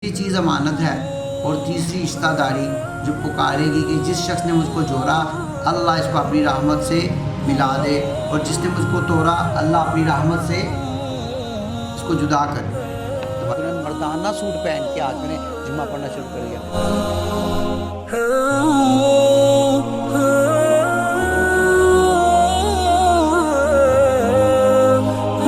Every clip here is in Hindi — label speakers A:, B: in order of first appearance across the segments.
A: ये चीज़ अमानत है। और तीसरी इश्तादारी जो पुकारेगी कि जिस शख्स ने मुझको जोड़ा अल्लाह इसको अपनी रहमत से मिला दे, और जिसने मुझको तोड़ा अल्लाह अपनी रहमत से इसको जुदा कर दे। तो उन्होंने मर्दाना सूट पहन के आज मैंने जुम्मा पढ़ना शुरू कर दिया।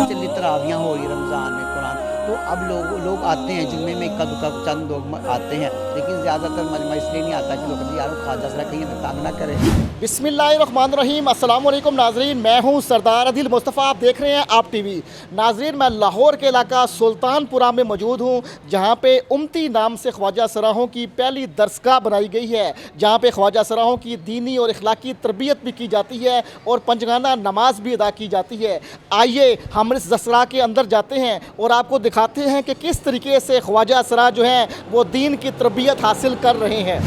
A: चली तरावियाँ हो रही रमज़ान में कुरान, तो अब लोग आते हैं जुम्मे में, कब कब चंद लोग आते हैं, लेकिन ज़्यादातर मजमा इसलिए नहीं आता कि लोग यार ख्वाजा सरा कहीं हमें तंग ना करें।
B: बिस्मिल्लाहिर्रहमानिर्रहीम। अस्सलाम वालेकुम नाजरीन, मैं हूं सरदार अदिल मुस्तफ़ा, आप देख रहे हैं आप टीवी। नाजरीन, मैं लाहौर के इलाका सुल्तानपुरा में मौजूद हूं, जहां पे उम्ती नाम से ख्वाजा सराहों की पहली दरसगाह बनाई गई है, जहां पे ख्वाजा सराहों की दीनी और इखलाकी तरबियत भी की जाती है और पंजगाना नमाज भी अदा की जाती है। आइए हम इस दरसगाह के अंदर जाते हैं और आपको दिखाते हैं कि किस तरीके से ख्वाजा सरा जो हैं वो दीन की तरबियत हासिल कर रहे हैं।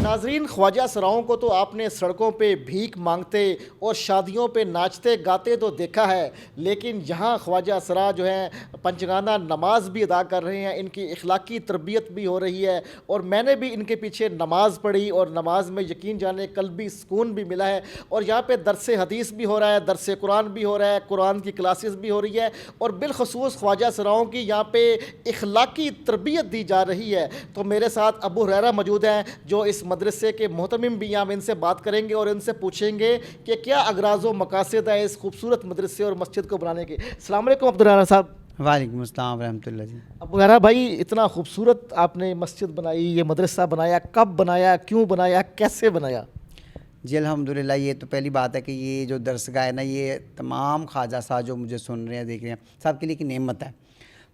B: नाज़रीन, ख्वाजा सराओं को तो आपने सड़कों पे भीख मांगते और शादियों पे नाचते गाते तो देखा है, लेकिन यहाँ ख्वाजा सरा जो हैं पंचगाना नमाज भी अदा कर रहे हैं, इनकी इखलाकी तरबियत भी हो रही है। और मैंने भी इनके पीछे नमाज़ पढ़ी और नमाज में यकीन जाने कल्बी सुकून भी मिला है। और यहाँ पे दरस हदीस भी हो रहा है, दरस कुरान भी हो रहा है, कुरान की क्लासेस भी हो रही है, और बिलखसूस ख्वाजा सराओं की यहाँ पे इखलाकी तरबियत दी जा रही है। तो मेरे साथ अबू हुरैरा मौजूद हैं जो इस मदरसे के मोहतमिम भी हैं। हम इनसे बात करेंगे और इनसे पूछेंगे कि क्या अगराज़ व मकासद है इस खूबसूरत मदरसे और मस्जिद को बनाने के। अस्सलाम वालेकुम अब्दुल हुरैरा साहब।
A: वालेकुम अस्सलाम रहमतुल्लाह जी।
B: अबू हुरैरा भाई, इतना खूबसूरत आपने मस्जिद बनाई, ये मदरसा बनाया, कब बनाया, क्यों बनाया, कैसे बनाया?
A: जी अल्हम्दुलिल्लाह, ये तो पहली बात है कि ये जो दरसगाह है ना, ये तमाम ख्वाजा साहब जो मुझे सुन रहे हैं, देख रहे हैं, सबके लिए की नेमत है।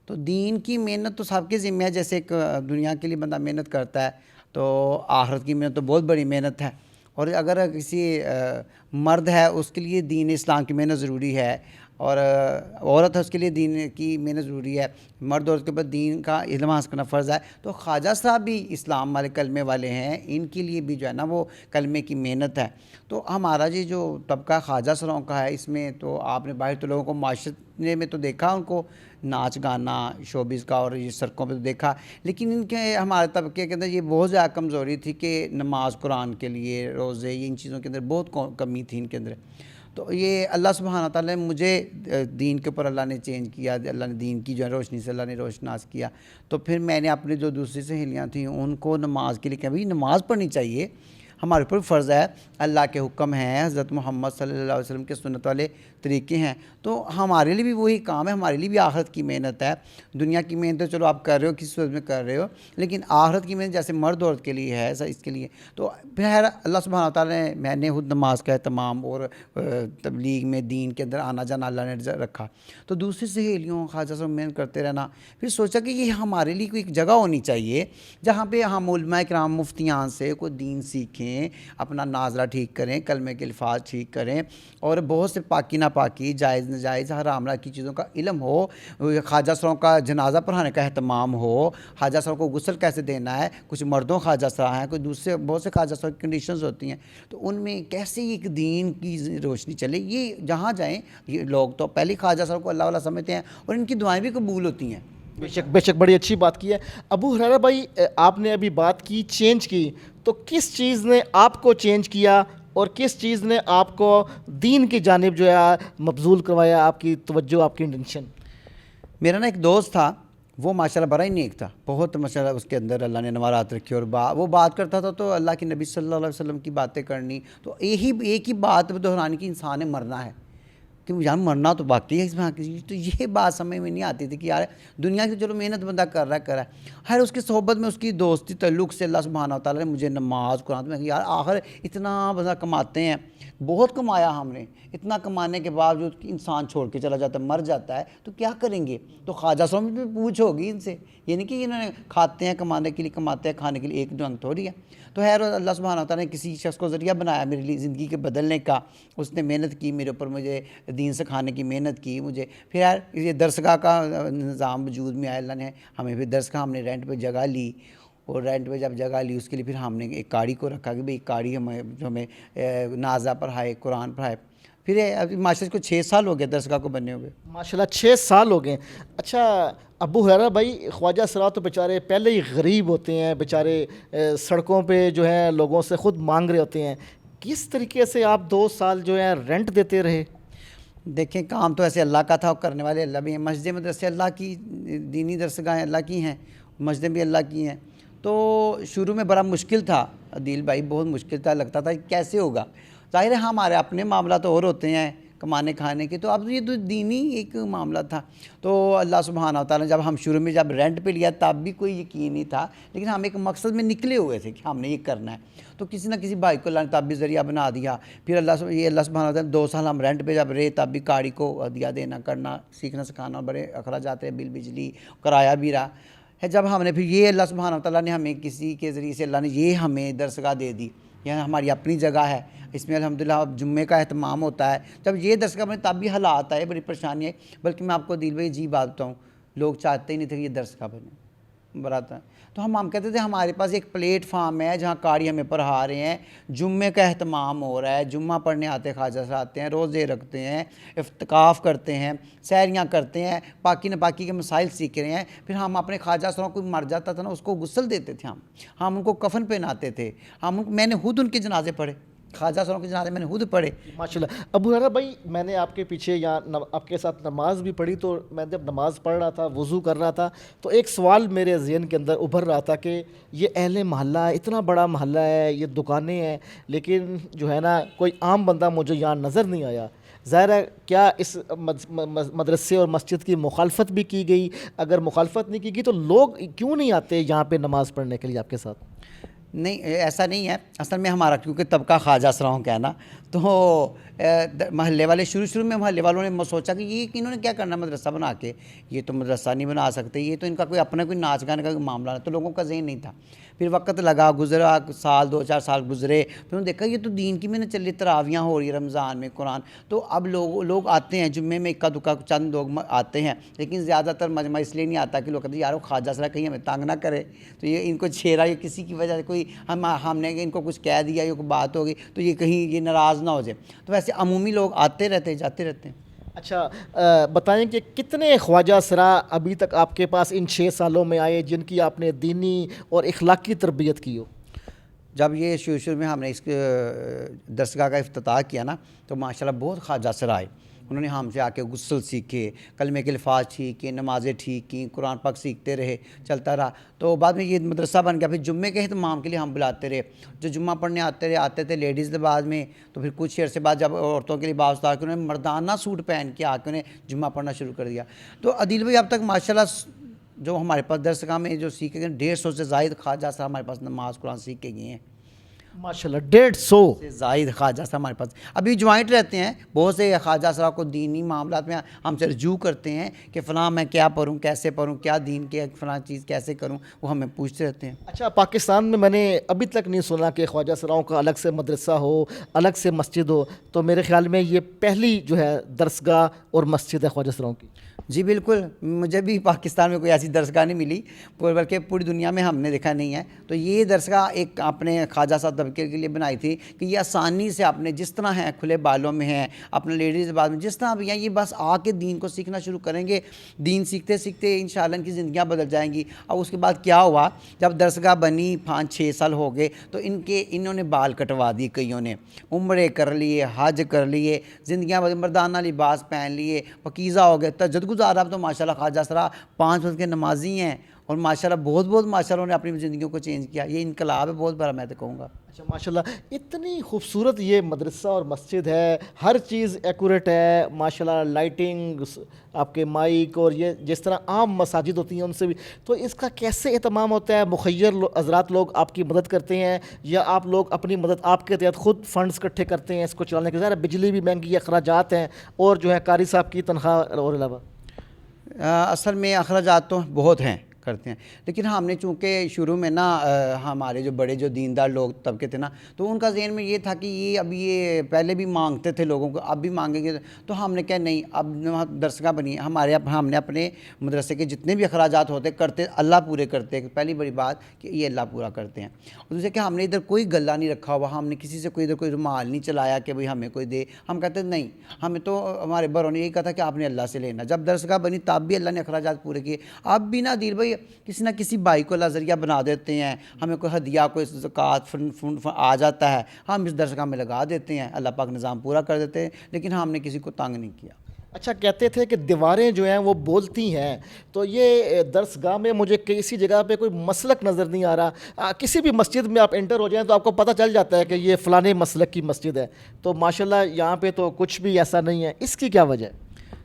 A: तो दीन की मेहनत तो सबके ज़िम्मे है। जैसे एक दुनिया के लिए बंदा मेहनत करता है, तो आखिरत की मेहनत तो बहुत बड़ी मेहनत है। और अगर किसी मर्द है उसके लिए दीन इस्लाम की मेहनत ज़रूरी है, और औरत है उसके लिए दीन की मेहनत ज़रूरी है। मर्द औरत के ऊपर दीन का इल्म हासिल करना फ़र्ज़ है। तो ख्वाजा साहब भी इस्लाम वाले कलमे वाले हैं, इनके लिए भी जो है ना वो कलमे की मेहनत है। तो हमारा जी जो तबका ख्वाजा सराओं का है, इसमें तो आपने बाहर तो लोगों को माशरे में तो देखा, उनको नाच गाना शोबिज़ का और ये सड़कों पे तो देखा, लेकिन इनके हमारे तबके के अंदर ये बहुत ज़्यादा कमज़ोरी थी कि नमाज कुरान के लिए, रोज़े, इन चीज़ों के अंदर बहुत कमी थी इनके अंदर। तो ये अल्लाह सुब्हाना ताला ने मुझे दीन के ऊपर अल्लाह ने चेंज किया, अल्लाह ने दीन की जो है रोशनी से अल्लाह ने रोशनास किया। तो फिर मैंने अपनी जो दूसरी सहेलियाँ थीं उनको नमाज के लिए कहा भाई नमाज़ पढ़नी चाहिए, हमारे ऊपर फ़र्ज़ है, अल्लाह के हुक्म हैं, हज़रत मोहम्मद सल्लल्लाहु अलैहि वसल्लम के सुन्नत वाले तरीके हैं। तो हमारे लिए भी वही काम है, हमारे लिए भी आखिरत की मेहनत है। दुनिया की मेहनत तो चलो आप कर रहे हो, किस सूरत में कर रहे हो, लेकिन आखिरत की मेहनत जैसे मर्द औरत के लिए है, इसके लिए तो फिर अल्लाह सुब्हानहू व तआला ने, मैंने खुद नमाज का एहतमाम और तबलीग में दीन के अंदर आना जाना अल्लाह ने रखा। तो दूसरी सहेलियों ख्वाजा साहब मेहनत करते रहना, फिर सोचा कि ये हमारे लिए कोई एक जगह होनी चाहिए जहाँ पे हम उलमा किराम मुफ्तियान से कोई दीन सीखें, अपना नाजरा ठीक करें, कलमे के अल्फाज ठीक करें, और बहुत से पाकी नापाकी, जायज़ नाजायज़, हराम हलाल की चीज़ों का इल्म हो। ख्वाजा सराओं का जनाजा पढ़ाने का एहतमाम हो, ख्वाजा सराओं को गुस्ल कैसे देना है, कुछ मर्दों ख्वाजा सरा हैं, कुछ दूसरे बहुत से ख्वाजा सराओं की कंडीशंस होती हैं, तो उनमें कैसे एक दीन की रोशनी चले। ये जहाँ जाएँ ये लोग तो पहले ख्वाजा सराओं को अल्लाह वाला समझते हैं और इनकी दुआएँ भी कबूल होती हैं।
B: बेशक बेशक, बड़ी अच्छी बात की है। अबू हुरैरा भाई, आपने अभी बात की चेंज की, तो किस चीज़ ने आपको चेंज किया और किस चीज़ ने आपको दीन की जानिब जो है मबजूल करवाया, आपकी तवज्जो, आपकी इंटेंशन?
A: मेरा ना एक दोस्त था, वो माशाल्लाह बड़ा ही नेक था, बहुत माशाल्लाह उसके अंदर अल्लाह ने नवारात रखी। और वो बात करता था तो अल्लाह के नबी सल्लल्लाहु अलैहि वसल्लम की बातें करनी, तो एक ही बात दोहराने की, इंसान ने मरना है, कि यार मरना तो बाकी है इसमें किसी। तो ये बात समझ में नहीं आती थी कि यार दुनिया की चलो मेहनत बंदा कर रहा है, हर उसकी सोहबत में उसकी दोस्ती तल्लुक़ से अल्लाह सुब्हानहू व तआला ने मुझे नमाज कुरान में यार आखिर इतना बंदा कमाते हैं, बहुत कमाया हमने, इतना कमाने के बावजूद कि इंसान छोड़ के चला जाता है, मर जाता है, तो क्या करेंगे। तो ख्वाजा साहब में पूछ होगी इनसे, ये नहीं कि इन्होंने खाते हैं कमाने के लिए, कमाते हैं खाने के लिए, एक ढंग थोड़ी है। तो खैर अल्लाह सुब्हानहू व तआला ने किसी शख्स को ज़रिया बनाया मेरे लिए ज़िंदगी के बदलने का, उसने मेहनत की मेरे ऊपर, मुझे दीन सिखाने की मेहनत की मुझे। फिर यार ये दरसगाह का निज़ाम वजूद में आया, अल्लाह ने हमें फिर दरसगाह हमने रेंट पे जगह ली, और रेंट पे जब जगह ली उसके लिए फिर हमने एक कारी को रखा कि भाई कारी हमें जो हमें नाजा पढ़ाए, कुरान पढ़ाए। फिर अभी माशाल्लाह को 6 साल हो गए दरसगाह को बने हुए।
B: माशाल्लाह 6 साल हो गए। अच्छा अबू हुरैरा भाई, ख्वाजा सरा तो बेचारे पहले ही गरीब होते हैं बेचारे, सड़कों पे जो है लोगों से ख़ुद मांग रहे होते हैं, किस तरीके से आप 2 साल जो है रेंट देते रहे?
A: देखें काम तो ऐसे अल्लाह का था और करने वाले अल्लाह भी हैं, मस्जिद मदरसे अल्लाह की, दीनी दरसगाहें अल्लाह की हैं, मस्जिदें भी अल्लाह की हैं। तो शुरू में बड़ा मुश्किल था अदील भाई, बहुत मुश्किल था, लगता था कि कैसे होगा। ज़ाहिर है हमारे अपने मामला तो और होते हैं कमाने खाने के, तो अब ये तो दीनी एक मामला था। तो अल्लाह सुब्हानहू व तआला जब हम शुरू में जब रेंट पे लिया तब भी कोई यकीन नहीं था, लेकिन हम एक मकसद में निकले हुए थे कि हमने ये करना है। तो किसी ना किसी भाई को अल्लाह ने तब भी ज़रिया बना दिया। फिर अल्लाह सुब्हानहू व तआला 2 साल हम रेंट पे जब रहे तब भी कारी को हदिया देना करना सीखना सिखाना, बड़े अखराजात रहे, बिल बिजली किराया भी रहा है। जब हमने फिर ये अल्लाह सुब्हानहू व तआला ने हमें किसी के ज़रिए से अल्लाह ने ये हमें दरसगाह दे दी, यहाँ हमारी अपनी जगह है, इसमें अल्हम्दुलिल्लाह अब जुम्मे का एहतमाम होता है। जब ये दरसगाह बने तब भी हालात आए, बड़ी परेशानी आई, बल्कि मैं आपको दिल भाई जी बात बताऊँ, लोग चाहते ही नहीं थे कि ये दरसगाह बने बराता। तो हम कहते थे हमारे पास एक प्लेटफार्म है जहाँ कारी हमें पढ़ा रहे हैं, जुम्मे का एहतमाम हो रहा है, जुम्मा पढ़ने आते ख्वाजा साहब आते हैं, रोज़े रखते हैं, इफ्तिकाफ़ करते हैं, सैरियाँ करते हैं, पाकी नापाकी के मसाइल सीख रहे हैं। फिर हम अपने ख्वाजा साहब कोई मर जाता था ना उसको गुस्ल देते थे, हम उनको कफन पहनाते थे, मैंने खुद उनके जनाजे पढ़े, ख्वाजा साहब के जनाजे मैंने खुद पढ़े।
B: माशाल्लाह। अबू हुरैरा भाई, मैंने आपके पीछे यहाँ आपके साथ नमाज भी पढ़ी, तो मैं जब नमाज़ पढ़ रहा था, वज़ू कर रहा था, तो एक सवाल मेरे ज़हन के अंदर उभर रहा था कि ये अहले मोहल्ला है, इतना बड़ा मोहल्ला है, ये दुकानें हैं, लेकिन जो है ना कोई आम बंदा मुझे यहाँ नज़र नहीं आया। ज़ाहिर है क्या इस मदरसे और मस्जिद की मुखालफत भी की गई? अगर मुखालफत नहीं की गई तो लोग क्यों नहीं आते यहाँ पे नमाज़ पढ़ने के लिए आपके साथ?
A: नहीं ऐसा नहीं है, असल में हमारा क्योंकि तबका ख्वाजा सराओं का है ना, तो महल्ले वाले शुरू में महल्ले वालों ने सोचा कि ये इन्होंने क्या करना मदरसा बना के, ये तो मदरसा नहीं बना सकते, ये तो इनका कोई अपना कोई नाच गाने का मामला है, तो लोगों का ज़हन नहीं था। फिर वक्त लगा, गुजरा साल 2-4 साल गुजरे, फिर उन्होंने देखा ये तो दीन की मेहनत चल रही, तरावियाँ हो रही है रमज़ान में, कुरान, तो अब लोग आते हैं जुम्मे में, इक्का दुक्का चंद लोग आते हैं, लेकिन ज़्यादातर मजमा इसलिए नहीं आता कि लोग कहते हैं यार वो ख्वाजा सरा कहीं हमें तंग ना करे, तो ये इनको छेड़ा, ये किसी की वजह से कोई हमने इनको कुछ कह दिया, ये कोई बात हो गई तो ये कहीं ये नाराज़ ना हो जाए। तो वैसे अमूमी लोग आते रहते जाते रहते हैं।
B: अच्छा बताएं कि कितने ख्वाजा सरा अभी तक आपके पास इन 6 सालों में आए जिनकी आपने दीनी और इखलाकी तरबियत की हो?
A: जब ये शुरू में हमने इस दरसगाह का इफ्तिताह किया ना, तो माशाल्लाह बहुत ख्वाजा सरा आए, उन्होंने हमसे आके गुस्ल सीखे, कलमे के अल्फाज ठीक किए, नमाज़ें ठीक की, कुरान पाक सीखते रहे, चलता रहा। तो बाद में ये मदरसा बन गया। फिर जुम्मे के अहतमाम के लिए हम बुलाते रहे, जो जुम्मा पढ़ने आते थे लेडीज़ बाद में, तो फिर कुछ अर्से बाद जब औरतों के लिए बावस्ता आ के उन्होंने मर्दाना सूट पहन के आके उन्हें जुम्मा पढ़ना शुरू कर दिया। तो अदील भाई अब तक माशाल्लाह जो हमारे पास दरसगाह में जो सीखे गए 150 से ज़ायद ख्वाजा साहब हमारे पास नमाज कुरान सीख के गए हैं।
B: माशाल्लाह 150
A: से ज़ायद ख्वाजा साहब हमारे पास अभी ज्वाइंट रहते हैं। बहुत से ख्वाजा साहब को दीनी मामलात में हमसे रजू करते हैं कि फ़लाँ मैं क्या पढ़ूँ, कैसे पढ़ूँ, क्या दीन के फ़लाँ चीज़ कैसे करूँ, वो हमें पूछते रहते हैं।
B: अच्छा, पाकिस्तान में मैंने अभी तक नहीं सुना कि ख्वाजा सराओं का अलग से मदरसा हो, अलग से मस्जिद हो, तो मेरे ख़्याल में ये पहली जो है दरसगाह और मस्जिद है ख्वाजा सराओं की।
A: जी बिल्कुल, मुझे भी पाकिस्तान में कोई ऐसी दरसगाह नहीं मिली, बल्कि पूरी दुनिया में हमने देखा नहीं है। तो ये दरसगाह एक आपने ख्वाजा साहब तबके के लिए बनाई थी कि ये आसानी से आपने जिस तरह हैं, खुले बालों में हैं, अपने लेडीज़ बाद में जिस तरह भी हैं, ये बस आके दीन को सीखना शुरू करेंगे। दीन सीखते सीखते इंशाअल्लाह इनकी ज़िंदगियाँ बदल जाएंगी। और उसके बाद क्या हुआ, जब दरसगाह बनी 5-6 साल हो गए, तो इन्होंने बाल कटवा दिए, कईयों ने उम्रे कर लिए, हज कर लिए, ज़िंदगियाँ बदल, मर्दाना लिबास पहन लिए, पकीज़ा हो गए, तजद्दुद। अब तो माशाल्लाह ख्वाजा सरा 5 वक्त के नमाजी हैं और माशाल्लाह बहुत बहुत माशाल्लाह उन्होंने अपनी ज़िंदगियों को चेंज किया। ये इनकलाब है बहुत बड़ा, मैं तो कहूँगा।
B: अच्छा माशाल्लाह, इतनी खूबसूरत ये मदरसा और मस्जिद है, हर चीज़ एक्यूरेट है माशाल्लाह, लाइटिंग, आपके माइक, और ये जिस तरह आम मसाजिद होती हैं उनसे भी। तो इसका कैसे एहतमाम होता है? मुखय्यर हज़रात लोग आपकी मदद करते हैं या आप लोग अपनी मदद आपके तहत खुद फंड्स इकट्ठे करते हैं इसको चलाने के? ज़रा बिजली भी महंगी, अखराजात हैं, और जो है कारी साहब की तनख्वाह और अलावा।
A: असल में अखराजात तो बहुत हैं, करते हैं, लेकिन हमने चूँकि शुरू में ना हमारे जो बड़े जो दीनदार लोग तबके थे ना, तो उनका ज़हन में ये था कि ये अब ये पहले भी मांगते थे लोगों को, अब भी मांगेंगे, तो हमने कहा नहीं, अब दरसगाह बनी हमारे, अब हमने अपने मदरसे के जितने भी अखराजात होते करते, अल्लाह पूरे करते हैं। पहली बड़ी बात कि ये अल्लाह पूरा करते हैं। और दूसरे कि हमने इधर कोई गला नहीं रखा हुआ, हमने किसी से कोई इधर कोई रुमाल नहीं चलाया कि भाई हमें कोई दे। हम कहते नहीं, हमें तो हमारे बड़ों ने यही कहा था कि आपने अल्लाह से लेना। जब दरसगाह बनी तब भी अल्लाह ने अखराजात पूरे किए। अब भी ना दिल भाई किसी ना किसी भाई को अल्लाह ज़रिया बना देते हैं, हमें कोई हदिया, कोई ज़कात आ जाता है, हम इस दरसगाह में लगा देते हैं, अल्लाह पाक निज़ाम पूरा कर देते हैं, लेकिन हमने किसी को तंग नहीं किया।
B: अच्छा, कहते थे कि दीवारें जो हैं वो बोलती हैं, तो ये दरसगाह में मुझे किसी जगह पे कोई मसलक नज़र नहीं आ रहा। किसी भी मस्जिद में आप एंटर हो जाएं तो आपको पता चल जाता है कि ये फ़लाने मसलक की मस्जिद है, तो माशाल्लाह यहाँ पे तो कुछ भी ऐसा नहीं है। इसकी क्या वजह है?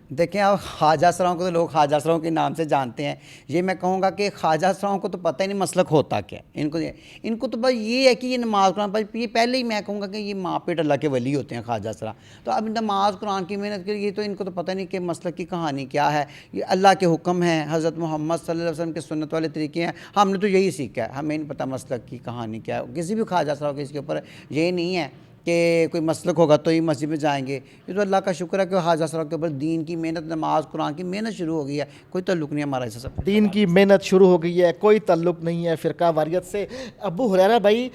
A: देखें, अब ख्वाजा सराओं को तो लोग ख्वाजा सराओं के नाम से जानते हैं। ये मैं कहूँगा कि ख्वाजा सराओं को तो पता ही नहीं मसलक होता क्या। इनको तो बस ये है कि ये नमाज़ कुरान, पर ये पहले ही मैं कहूँगा कि ये माँ पेट अल्लाह के वली होते हैं ख्वाजा सरा। तो अब नमाज़ कुरान की मेहनत के लिए तो इनको तो पता नहीं कि मसलक की कहानी क्या है। ये अल्लाह के हुक्म हैं, हज़रत मोहम्मद सल्लल्लाहु अलैहि वसल्लम के सुन्नत वाले तरीके हैं, हमने तो यही सीखा है। हमें नहीं पता मसलक की कहानी क्या है। किसी भी ख्वाजा सराओं के इसके ऊपर ये नहीं है कि कोई मसलक होगा तो ही मस्जिद में जाएंगे। ये तो अल्लाह का शुक्र है कि ख्वाजा सराओं के ऊपर दीन की मेहनत, नमाज कुरान की मेहनत शुरू हो गई है। कोई ताल्लुक़ नहीं हमारा इससे, सब
B: दीन की मेहनत शुरू हो गई है, कोई ताल्लुक़ नहीं है फ़िरका वारियत से। अबू हुरैरा भाई,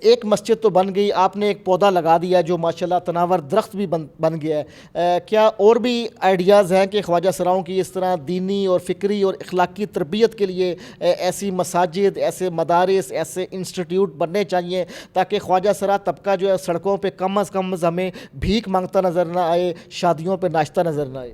B: एक मस्जिद तो बन गई, आपने एक पौधा लगा दिया जो माशाल्लाह तनावर दरख्त भी बन गया है। क्या और भी आइडियाज़ हैं कि ख्वाजा सराओं की इस तरह दीनी और फ़िक्री और अखलाकी तरबियत के लिए ऐसी मसाजिद, ऐसे मदारिस, ऐसे इंस्टीट्यूट बनने चाहिए ताकि ख्वाजा सरा तबका जो है सड़कों पे कम अज़ कम हमें भीख मांगता नज़र ना आए, शादियों पे नाचता नज़र ना आए?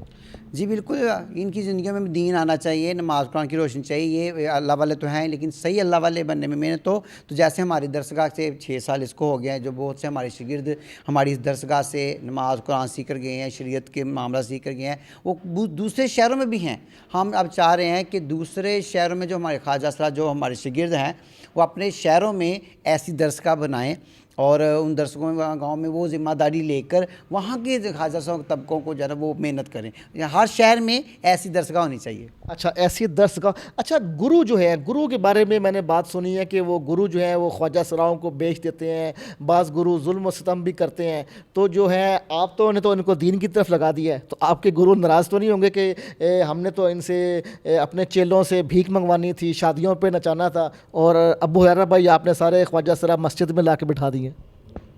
A: जी बिल्कुल, इनकी ज़िंदगी में दीन आना चाहिए, नमाज कुरान की रोशनी चाहिए। ये अल्लाह वाले तो हैं, लेकिन सही अल्लाह वाले बनने में मेहनत तो जैसे हमारी दरसगाह से 6 साल इसको हो गया है, जो बहुत से हमारे शागिर्द हमारी इस दरसगाह से नमाज कुरान सीख कर गए हैं, शरीयत के मामला सीख कर गए हैं, वो दूसरे शहरों में भी हैं। हम अब चाह रहे हैं कि दूसरे शहरों में जो हमारे ख्वाजा सरा जो हमारे शागिर्द हैं, वो अपने शहरों में ऐसी दरसगाह बनाएँ और उन दर्शकों में गाँव में वो ज़िम्मेदारी लेकर वहाँ के ख्वाजा सराओं तबकों को जो है वो मेहनत करें। हर शहर में ऐसी दरसगाह होनी चाहिए।
B: अच्छा, ऐसी दरसगाह। अच्छा, गुरु जो है, गुरु के बारे में मैंने बात सुनी है कि वो गुरु जो है वो ख्वाजा सराओं को बेच देते हैं, बाज़ गुरु जुल्म व सितम भी करते हैं। तो जो है आप तो ने तो इनको दीन की तरफ लगा दिया है, तो आपके गुरु नाराज़ तो नहीं होंगे कि हमने तो इनसे अपने चेलों से भीख मंगवानी थी, शादियों पर नचाना था, और अबू हुरैरा भाई आपने सारे ख्वाजा सरा मस्जिद में ला के बिठा दिए?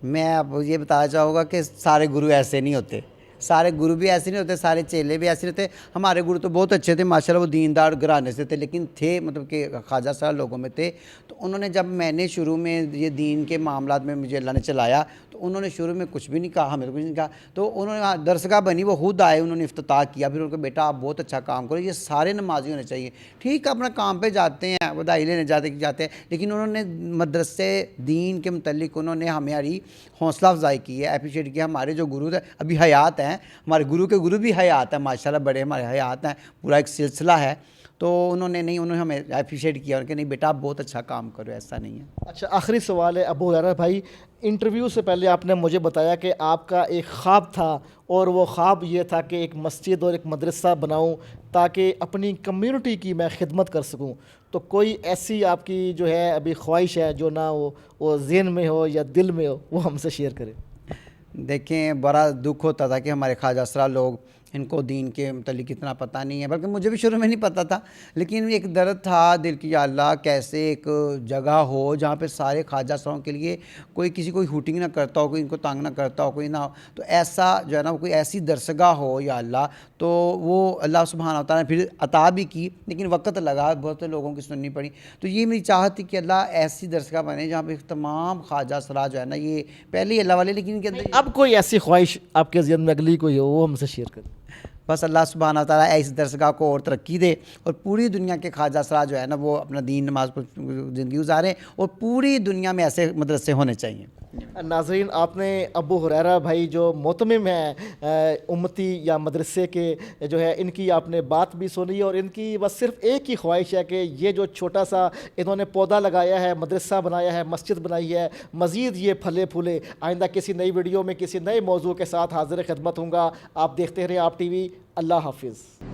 A: मैं अब ये बताना चाहूँगा कि सारे गुरु ऐसे नहीं होते, सारे गुरु भी ऐसे नहीं होते, सारे चेले भी ऐसे नहीं होते। हमारे गुरु तो बहुत अच्छे थे माशाल्लाह, वो दीनदार घराने से थे, लेकिन थे मतलब कि ख्वाजा सरा लोगों में थे। तो उन्होंने, जब मैंने शुरू में ये दीन के मामलात में मुझे अल्लाह ने चलाया, तो उन्होंने शुरू में कुछ भी नहीं कहा, हमें तो कुछ नहीं कहा। तो उन्होंने दरसगाह बनी, वो खुद आए, उन्होंने इफ्तिताह किया, फिर उनको बेटा आप बहुत अच्छा काम करो। ये सारे नमाजी होने चाहिए। ठीक अपना काम पे जाते हैं, बधाई लेने जाते हैं, लेकिन उन्होंने मदरसे दीन के मुतल्लिक उन्होंने हमारी हौसला अफजाई की है, अप्रिशिएट किया। हमारे जो गुरु थे अभी हयात हैं, हमारे गुरु के गुरु भी हयात हैं माशाल्लाह, बड़े हमारे हयात हैं, पूरा एक सिलसिला है। तो उन्होंने हमें अप्रिशिएट किया, उनके नहीं बेटा आप बहुत अच्छा काम करो, ऐसा नहीं है।
B: अच्छा, आखिरी सवाल है अबू हुरैरा भाई, इंटरव्यू से पहले आपने मुझे बताया कि आपका एक ख्वाब था, और वो ख्वाब ये था कि एक मस्जिद और एक मदरसा बनाऊं ताकि अपनी कम्युनिटी की मैं खिदमत कर सकूं। तो कोई ऐसी आपकी जो है अभी ख्वाहिश है जो ना वो ज़हन में हो या दिल में हो, वो हमसे शेयर करें?
A: देखें, बड़ा दुख होता था कि हमारे ख्वाजा सरा लोग, इनको दीन के मतलब इतना पता नहीं है, बल्कि मुझे भी शुरू में नहीं पता था, लेकिन एक दर्द था दिल की, या अल्लाह कैसे एक जगह हो जहाँ पे सारे ख्वाजा सराओं के लिए कोई किसी कोई हुटिंग ना करता हो, कोई इनको तंग ना करता हो, कोई ना हो। तो ऐसा जो है ना कोई ऐसी दरसगाह हो, या अल्लाह, तो वो अल्लाह सुब्हान व तआला ने फिर अता भी की, लेकिन वक्त लगा, बहुत से लोगों की सुननी पड़ी। तो ये मेरी चाहत थी कि अल्लाह ऐसी दरसगाह बने जहाँ पे तमाम ख्वाजा सरा जो है ना, ये पहले ही अल्लाह वाले, लेकिन इनके अंदर
B: अब कोई ऐसी ख्वाहिश आपके ज़हन में अगली कोई हो, वो हमसे शेयर करें।
A: बस अल्लाह सुब्हाना व तआला इस दरसगाह को और तरक्की दे और पूरी दुनिया के ख्वाजा असरार जो है ना वो अपना दीन नमाज पर ज़िंदगी गुजारें और पूरी दुनिया में ऐसे मदरसे होने चाहिए।
B: नाज़रीन, आपने अबू हुरैरा भाई जो मोतमिम हैं उम्मती या मदरसे के जो है, इनकी आपने बात भी सुनी और इनकी बस सिर्फ एक ही ख्वाहिश है कि ये जो छोटा सा इन्होंने पौधा लगाया है, मदरसा बनाया है, मस्जिद बनाई है, मज़ीद ये फले फूले। आइंदा किसी नई वीडियो में किसी नए मौजू के साथ हाज़िर खिदमत हूँगा। आप देखते रहे आप टीवी। अल्लाह हाफिज़।